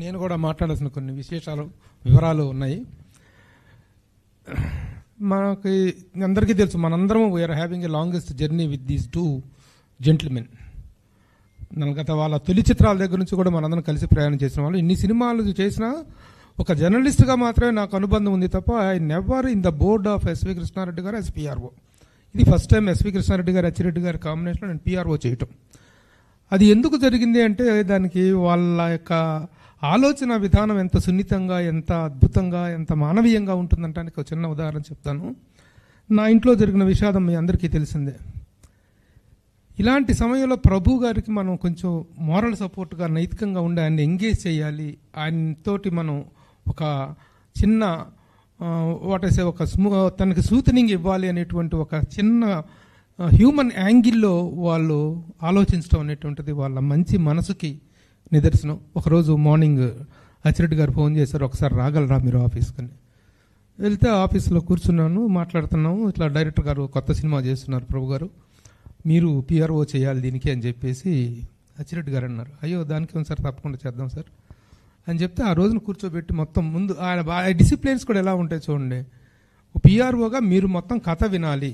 నేను కూడా మాట్లాడాల్సిన కొన్ని వివరాలు ఉన్నాయి. మనకి అందరికీ తెలుసు, మనందరం we are having a longest journey with these two gentlemen. గత వాళ్ళ తొలి చిత్రాల దగ్గర నుంచి కూడా మనందరం కలిసి ప్రయాణం చేసిన వాళ్ళు. ఇన్ని సినిమాలు చేసినా ఒక జర్నలిస్ట్గా మాత్రమే నాకు అనుబంధం ఉంది తప్ప I never in the board of S V Krishna Reddy garu as PRO. ఇది first time S V Krishna Reddy garu, Atchi Reddy గారి కాంబినేషన్లో నేను పిఆర్ఓ చేయటం. అది ఎందుకు జరిగింది అంటే దానికి వాళ్ళ యొక్క ఆలోచన విధానం ఎంత సున్నితంగా, ఎంత అద్భుతంగా, ఎంత మానవీయంగా ఉంటుందంటానికి ఒక చిన్న ఉదాహరణ చెప్తాను. నా ఇంట్లో జరిగిన విషాదం మీ అందరికీ తెలిసిందే. ఇలాంటి సమయంలో ప్రభు గారికి మనం కొంచెం మోరల్ సపోర్ట్గా, నైతికంగా ఉండి ఆయన్ని ఎంగేజ్ చేయాలి, ఆయనతోటి మనం ఒక చిన్న తనకి సూతనింగ్ ఇవ్వాలి అనేటువంటి ఒక చిన్న హ్యూమన్ యాంగిల్లో వాళ్ళు ఆలోచించడం అనేటువంటిది వాళ్ళ మంచి మనసుకి నిదర్శనం. ఒకరోజు మార్నింగ్ అచ్చిరెడ్డి గారు ఫోన్ చేశారు, ఒకసారి రాగలరా మీరు ఆఫీస్కి. వెళ్తే ఆఫీస్లో కూర్చున్నాను, మాట్లాడుతున్నాము. ఇట్లా డైరెక్టర్ గారు కొత్త సినిమా చేస్తున్నారు ప్రభు గారు, మీరు పిఆర్ఓ చేయాలి దీనికి అని చెప్పేసి అచ్చిరెడ్డి గారు అన్నారు. అయ్యో దానికి సార్ తప్పకుండా చేద్దాం సార్ అని చెప్తే ఆ రోజున కూర్చోబెట్టి మొత్తం ముందు ఆయన డిసిప్లిన్స్ కూడా ఎలా ఉంటాయి చూడండి. పిఆర్ఓగా మీరు మొత్తం కథ వినాలి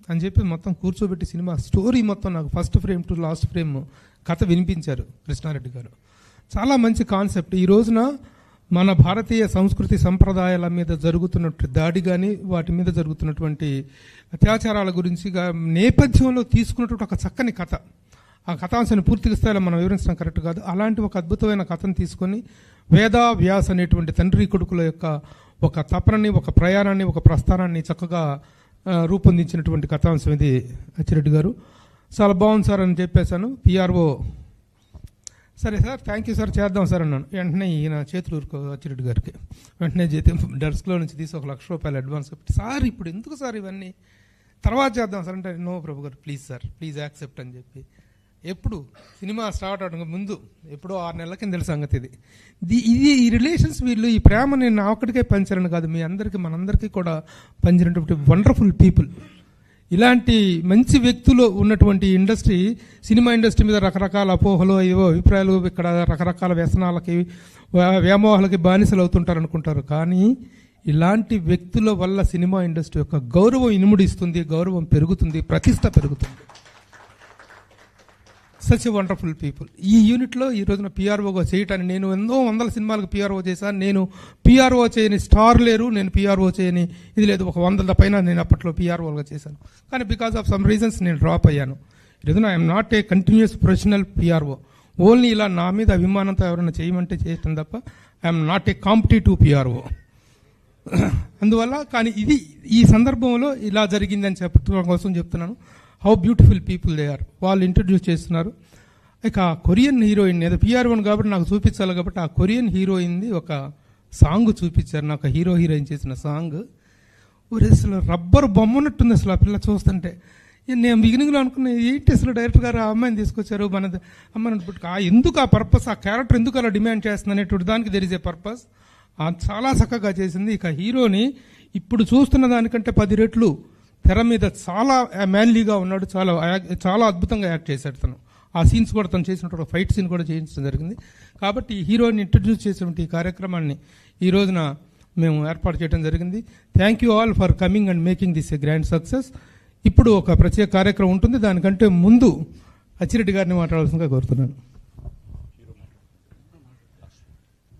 అని చెప్పి మొత్తం కూర్చోబెట్టి సినిమా స్టోరీ మొత్తం నాకు first frame to last frame కథ వినిపించారు కృష్ణారెడ్డి గారు. చాలా మంచి కాన్సెప్ట్. ఈ రోజున మన భారతీయ సంస్కృతి సంప్రదాయాల మీద జరుగుతున్నట్టు దాడి కానీ, వాటి మీద జరుగుతున్నటువంటి అత్యాచారాల గురించి నేపథ్యంలో తీసుకున్నటువంటి ఒక చక్కని కథ. ఆ కథాంశాన్ని పూర్తిగా స్థాయిలో మనం వివరించడం కరెక్ట్ కాదు. అలాంటి ఒక అద్భుతమైన కథను తీసుకొని వేదా వ్యాస్ అనేటువంటి తండ్రి కొడుకుల యొక్క ఒక తపనని, ఒక ప్రయాణాన్ని, ఒక ప్రస్థానాన్ని చక్కగా రూపొందించినటువంటి కథాంశం ఇది అచ్చిరెడ్డి గారు. చాలా బాగుంది సార్ అని చెప్పేశాను. పిఆర్ఓ సరే సార్, థ్యాంక్ యూ సార్, చేద్దాం సార్ అన్నాను. వెంటనే ఈయన చేతులు అచ్చిరెడ్డి గారికి వెంటనే డెస్క్లో నుంచి తీసి ₹1,00,000 అడ్వాన్స్ పెట్టి, సార్ ఇప్పుడు ఎందుకు సార్ ఇవన్నీ, తర్వాత చేద్దాం సార్ అంటే, నో ప్రభు గారు ప్లీజ్ సార్, ప్లీజ్ యాక్సెప్ట్ అని చెప్పి. ఎప్పుడు సినిమా స్టార్ట్ అవడం ముందు ఎప్పుడో 6 నెలల కింద తెలుసు సంగతి ఇది. ఈ రిలేషన్స్, వీళ్ళు ఈ ప్రేమ నేను నా ఒక్కడికే పంచారని కాదు, మీ అందరికీ మనందరికీ కూడా పంచినటువంటి వండర్ఫుల్ పీపుల్. ఇలాంటి మంచి వ్యక్తులు ఉన్నటువంటి ఇండస్ట్రీ, సినిమా ఇండస్ట్రీ మీద రకరకాల అపోహలు, ఏవో అభిప్రాయాలు, ఇక్కడ రకరకాల వ్యసనాలకి, వ్యామోహాలకి బానిసలు అవుతుంటారు అనుకుంటారు. కానీ ఇలాంటి వ్యక్తుల వల్ల సినిమా ఇండస్ట్రీ యొక్క గౌరవం ఇనుముడిస్తుంది, గౌరవం పెరుగుతుంది, ప్రతిష్ట పెరుగుతుంది. Such a wonderful people. ఈ యూనిట్లో ఈ రోజున పిఆర్ఓగా చేయటాన్ని, నేను ఎన్నో 100 సినిమాలకు పిఆర్ఓ చేశాను. నేను పిఆర్ఓ చేయని స్టార్ లేరు, నేను పిఆర్ఓ చేయని ఇది లేదు. ఒక 100 పైన నేను అప్పట్లో పిఆర్ఓగా చేశాను. కానీ బికాస్ ఆఫ్ సమ్ రీజన్స్ నేను డ్రాప్ అయ్యాను. ఈ రోజున I'm not a continuous professional PRO. Only ఇలా నా మీద అభిమానంతో ఎవరైనా చేయమంటే చేయటం తప్ప I'm not a competitive PRO. అందువల్ల కానీ ఇది ఈ సందర్భంలో ఇలా జరిగిందని చెప్పడం కోసం చెప్తున్నాను. How beautiful people they are. వాళ్ళు ఇంట్రడ్యూస్ చేస్తున్నారు. ఇక కొరియన్ హీరోయిన్, ఏదో పిఆర్ఓన్ కాబట్టి నాకు చూపించాలి కాబట్టి ఆ కొరియన్ హీరోయిన్ది ఒక సాంగ్ చూపించారు నాకు, హీరోయిన్ చేసిన సాంగ్. అసలు రబ్బర్ బొమ్మన్నట్టుంది అసలు ఆ పిల్ల చూస్తుంటే. నేను బిగినింగ్లో అనుకున్నా ఏంటి అసలు డైరెక్టర్ గారు ఆ అమ్మాయిని తీసుకొచ్చారు, మన అమ్మాయిని ఎందుకు ఆ పర్పస్, ఆ క్యారెక్టర్ ఎందుకు అలా డిమాండ్ చేస్తుంది అనేటువంటి దానికి దెర్ ఇస్ ఏ పర్పస్. చాలా చక్కగా చేసింది. ఇక హీరోని ఇప్పుడు చూస్తున్న దానికంటే 10 రెట్లు తెర మీద చాలా మ్యాన్లీగా ఉన్నాడు, చాలా అద్భుతంగా యాక్ట్ చేశాడు తను. ఆ సీన్స్ కూడా తను చేసినటువంటి ఫైట్ సీన్ కూడా చేయించడం జరిగింది. కాబట్టి ఈ హీరోని ఇంట్రడ్యూస్ చేసినటువంటి ఈ కార్యక్రమాన్ని ఈ రోజున మేము ఏర్పాటు చేయడం జరిగింది. Thank you all for coming and making this a grand success. ఇప్పుడు ఒక ప్రత్యేక కార్యక్రమం ఉంటుంది, దానికంటే ముందు అచ్చిరెడ్డి గారిని మాట్లాడాల్సిందిగా కోరుతున్నాను.